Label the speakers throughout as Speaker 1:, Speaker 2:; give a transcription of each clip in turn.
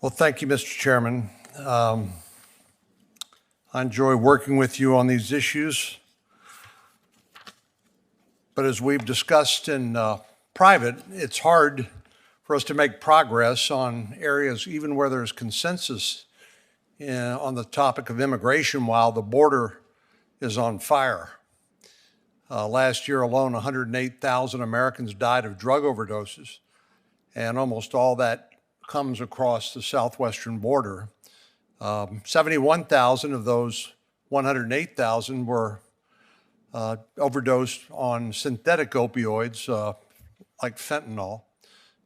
Speaker 1: Well, thank you, Mr. Chairman. I enjoy working with you on these issues. But as we've discussed in private, it's hard for us to make progress on areas even where there's consensus on the topic of immigration while the border is on fire. Last year alone, 108,000 Americans died of drug overdoses, and almost all that comes across the southwestern border. 71,000 of those 108,000 were overdosed on synthetic opioids like fentanyl,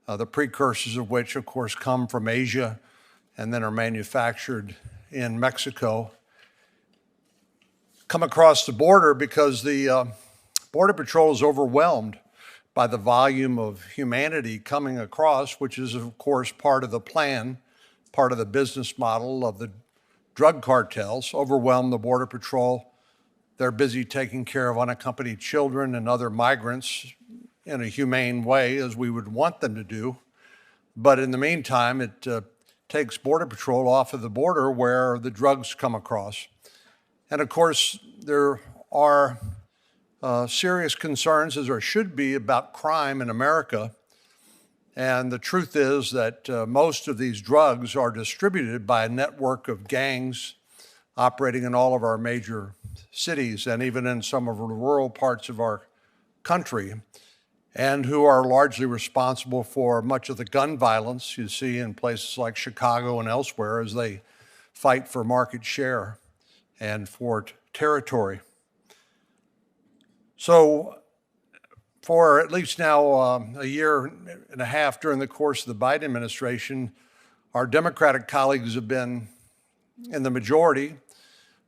Speaker 1: the precursors of which, of course, come from Asia and then are manufactured in Mexico, come across the border because the Border Patrol is overwhelmed by the volume of humanity coming across, which is, of course, part of the plan, part of the business model of the drug cartels. Overwhelm the Border Patrol. They're busy taking care of unaccompanied children and other migrants in a humane way, as we would want them to do. But in the meantime, it takes Border Patrol off of the border where the drugs come across. And of course, there are serious concerns, as there should be, about crime in America. And the truth is that most of these drugs are distributed by a network of gangs operating in all of our major cities and even in some of the rural parts of our country, and who are largely responsible for much of the gun violence you see in places like Chicago and elsewhere as they fight for market share and for territory. So for at least now a year and a half during the course of the Biden administration, our Democratic colleagues have been in the majority.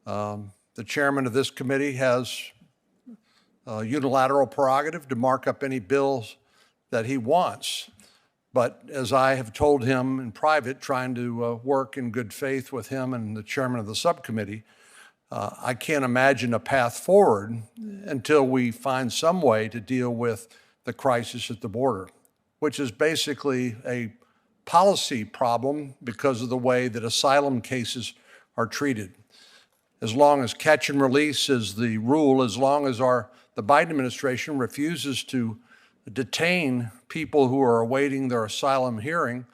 Speaker 1: The chairman of this committee has a unilateral prerogative to mark up any bills that he wants. But as I have told him in private, trying to work in good faith with him and the chairman of the subcommittee, I can't imagine a path forward until we find some way to deal with the crisis at the border, which is basically a policy problem because of the way that asylum cases are treated. As long as catch and release is the rule, as long as the Biden administration refuses to detain people who are awaiting their asylum hearing,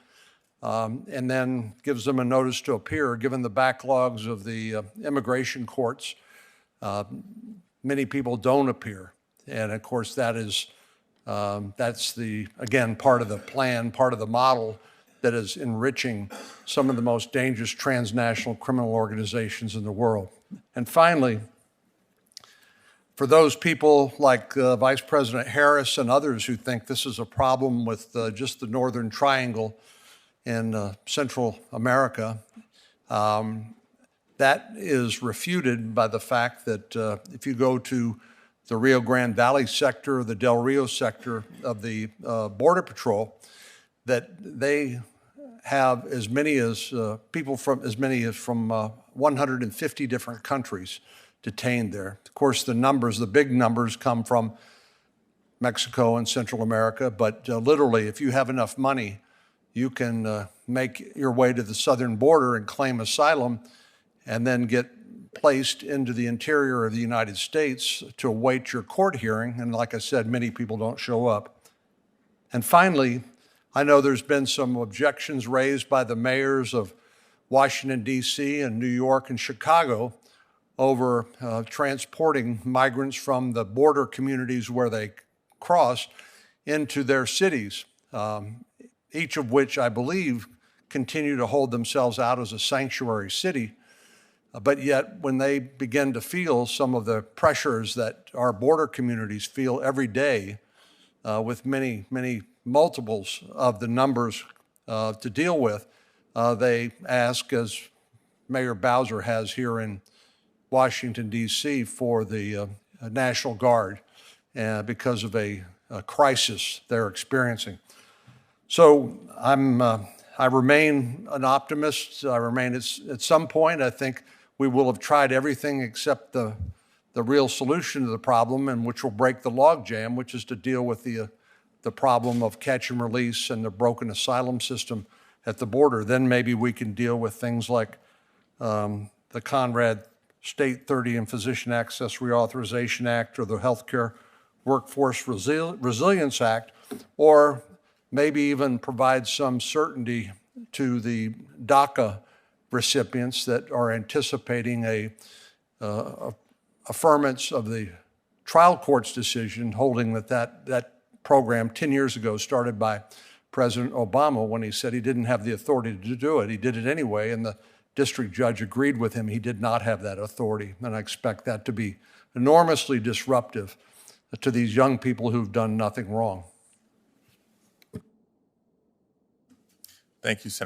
Speaker 1: and then gives them a notice to appear, given the backlogs of the immigration courts, many people don't appear. And of course, that's again, part of the plan, part of the model that is enriching some of the most dangerous transnational criminal organizations in the world. And finally, for those people like Vice President Harris and others who think this is a problem with just the Northern Triangle in Central America, that is refuted by the fact that if you go to the Rio Grande Valley sector, the Del Rio sector of the Border Patrol, that they have as many as people from 150 different countries detained there. Of course, the big numbers come from Mexico and Central America, but literally, if you have enough money, you can make your way to the southern border and claim asylum and then get placed into the interior of the United States to await your court hearing. And like I said, many people don't show up. And finally, I know there's been some objections raised by the mayors of Washington, D.C. and New York and Chicago over transporting migrants from the border communities where they cross into their cities. Each of which I believe continue to hold themselves out as a sanctuary city. But yet, when they begin to feel some of the pressures that our border communities feel every day, with many, many multiples of the numbers to deal with, they ask, as Mayor Bowser has here in Washington, D.C., for the National Guard because of a crisis they're experiencing. So I remain an optimist. I remain at some point, I think we will have tried everything except the real solution to the problem, and which will break the logjam, which is to deal with the problem of catch and release and the broken asylum system at the border. Then maybe we can deal with things like the Conrad State 30 and Physician Access Reauthorization Act or the Healthcare Workforce Resilience Act, or maybe even provide some certainty to the DACA recipients that are anticipating a affirmance of the trial court's decision holding that program 10 years ago started by President Obama when he said he didn't have the authority to do it. He did it anyway, and the district judge agreed with him. He did not have that authority, and I expect that to be enormously disruptive to these young people who've done nothing wrong.
Speaker 2: Thank you, Senator.